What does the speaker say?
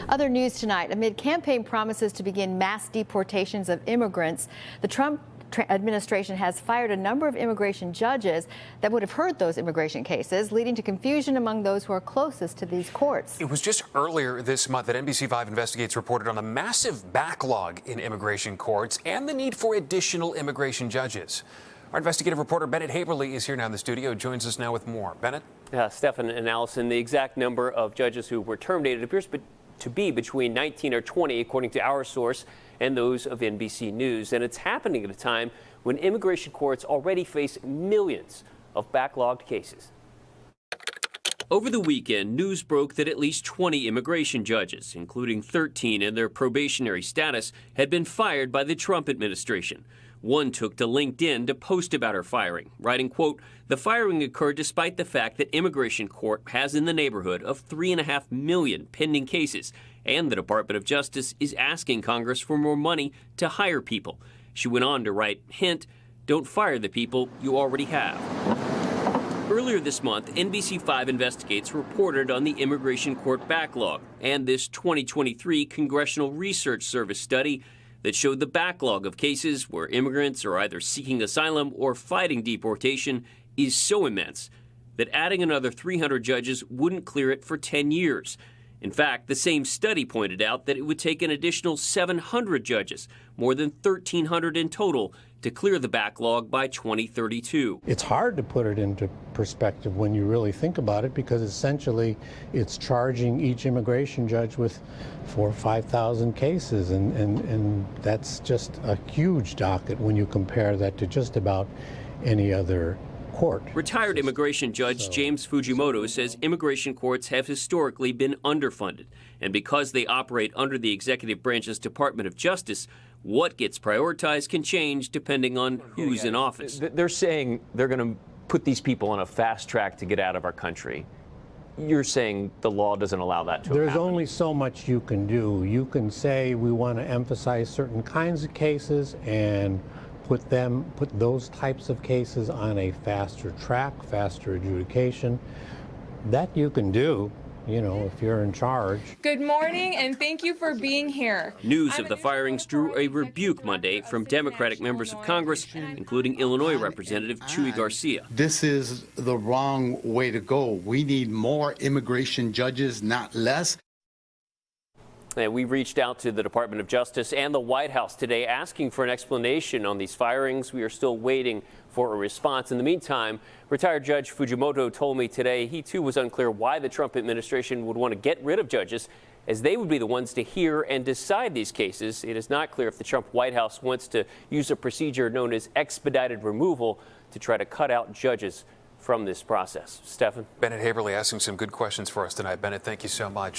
Other news tonight, amid campaign promises to begin mass deportations of immigrants, the Trump administration has fired a number of immigration judges that would have heard those immigration cases, leading to confusion among those who are closest to these courts. It was just earlier this month that NBC5 Investigates reported on a massive backlog in immigration courts and the need for additional immigration judges. Our investigative reporter Bennett Haeberle is here now in the studio, joins us now with more. Bennett? Stephen and Allison, the exact number of judges who were terminated appears to be between 19 or 20, according to our source and those of NBC News. And it's happening at a time when immigration courts already face millions of backlogged cases. Over the weekend, news broke that at least 20 immigration judges, including 13 in their probationary status, had been fired by the Trump administration. One took to LinkedIn to post about her firing, writing, quote, "The firing occurred despite the fact that immigration court has in the neighborhood of 3.5 million pending cases, and the Department of Justice is asking Congress for more money to hire people." She went on to write, hint, "Don't fire the people you already have." Earlier this month, NBC5 Investigates reported on the immigration court backlog and this 2023 Congressional Research Service study that showed the backlog of cases where immigrants are either seeking asylum or fighting deportation is so immense that adding another 300 judges wouldn't clear it for 10 years. In fact, the same study pointed out that it would take an additional 700 judges, more than 1,300 in total, to clear the backlog by 2032. It's hard to put it into perspective when you really think about it, because essentially it's charging each immigration judge with 4,000 or 5,000 cases, and that's just a huge docket when you compare that to just about any other court. Retired immigration judge James Fujimoto says immigration courts have historically been underfunded, and because they operate under the executive branch's Department of Justice, what gets prioritized can change depending on who's in office. They're saying they're going to put these people on a fast track to get out of our country. You're saying the law doesn't allow that to happen. There's only so much you can do. You can say we want to emphasize certain kinds of cases and put those types of cases on a faster track, faster adjudication. That you can do, you know, if you're in charge. Good morning, and thank you for being here. News of the firings drew a rebuke Monday from Democratic members of Congress, including Illinois Representative Chuy Garcia. This is the wrong way to go. We need more immigration judges, not less. And we reached out to the Department of Justice and the White House today asking for an explanation on these firings. We are still waiting for a response. In the meantime, retired Judge Fujimoto told me today he too was unclear why the Trump administration would want to get rid of judges, as they would be the ones to hear and decide these cases. It is not clear if the Trump White House wants to use a procedure known as expedited removal to try to cut out judges from this process. Stephen? Bennett Haeberle asking some good questions for us tonight. Bennett, thank you so much.